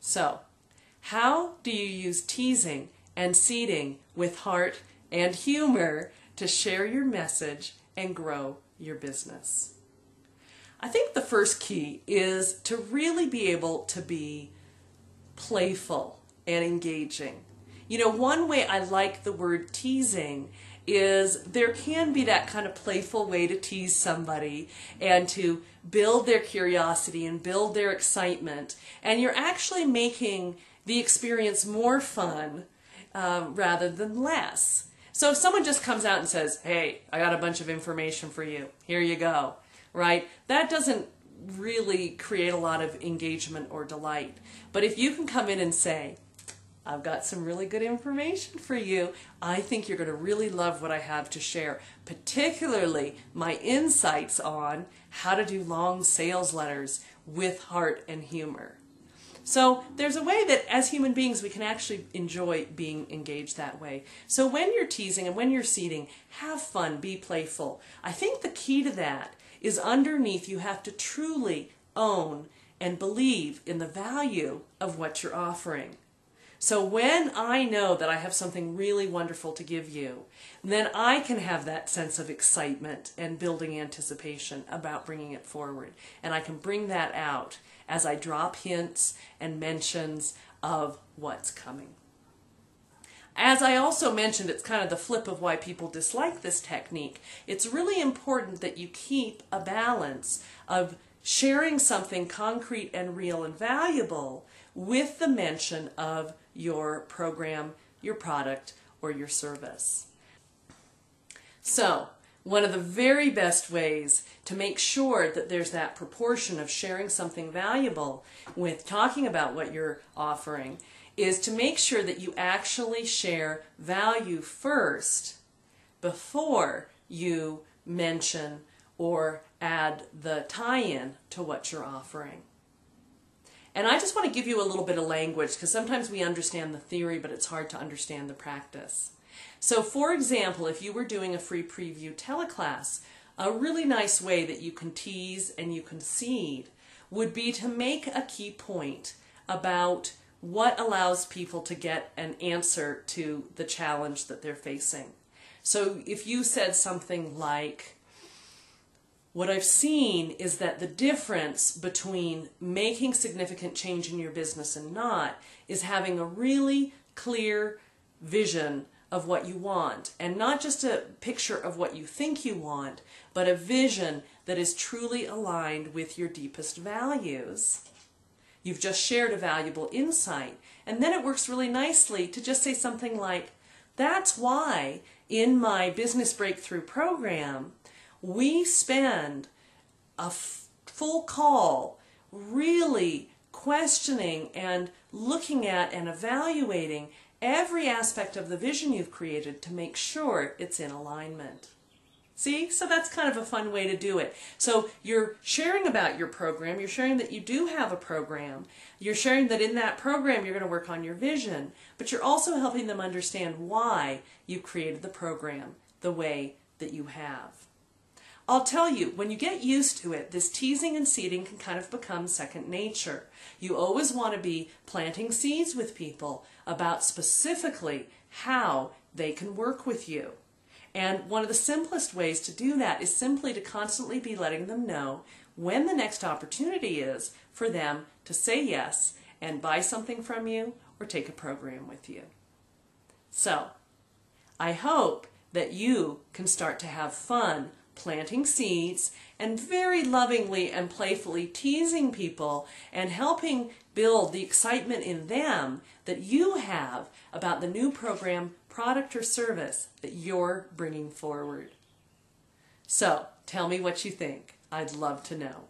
So, how do you use teasing and seeding with heart and humor to share your message and grow your business? I think the first key is to really be able to be playful and engaging. You know, one way I like the word teasing is there can be that kind of playful way to tease somebody and to build their curiosity and build their excitement, and you're actually making the experience more fun rather than less. So if someone just comes out and says, hey, I got a bunch of information for you, here you go, right? That doesn't really create a lot of engagement or delight. But if you can come in and say, I've got some really good information for you. I think you're going to really love what I have to share, particularly my insights on how to do long sales letters with heart and humor. So there's a way that as human beings we can actually enjoy being engaged that way. So when you're teasing and when you're seeding, have fun, be playful. I think the key to that is underneath you have to truly own and believe in the value of what you're offering. So when I know that I have something really wonderful to give you, then I can have that sense of excitement and building anticipation about bringing it forward. And I can bring that out as I drop hints and mentions of what's coming. As I also mentioned, it's kind of the flip of why people dislike this technique. It's really important that you keep a balance of sharing something concrete and real and valuable with the mention of your program, your product, or your service. So, one of the very best ways to make sure that there's that proportion of sharing something valuable with talking about what you're offering is to make sure that you actually share value first before you mention or add the tie-in to what you're offering. And I just want to give you a little bit of language because sometimes we understand the theory, but it's hard to understand the practice. So for example, if you were doing a free preview teleclass, a really nice way that you can tease and you can seed would be to make a key point about what allows people to get an answer to the challenge that they're facing. So if you said something like, what I've seen is that the difference between making significant change in your business and not is having a really clear vision of what you want, and not just a picture of what you think you want, but a vision that is truly aligned with your deepest values. You've just shared a valuable insight, and then it works really nicely to just say something like, that's why in my business breakthrough program we spend a full call really questioning and looking at and evaluating every aspect of the vision you've created to make sure it's in alignment. See? So that's kind of a fun way to do it. So you're sharing about your program, you're sharing that you do have a program, you're sharing that in that program you're going to work on your vision, but you're also helping them understand why you created the program the way that you have. I'll tell you, when you get used to it, this teasing and seeding can kind of become second nature. You always want to be planting seeds with people about specifically how they can work with you. And one of the simplest ways to do that is simply to constantly be letting them know when the next opportunity is for them to say yes and buy something from you or take a program with you. So, I hope that you can start to have fun planting seeds and very lovingly and playfully teasing people and helping build the excitement in them that you have about the new program, product, or service that you're bringing forward. So, tell me what you think. I'd love to know.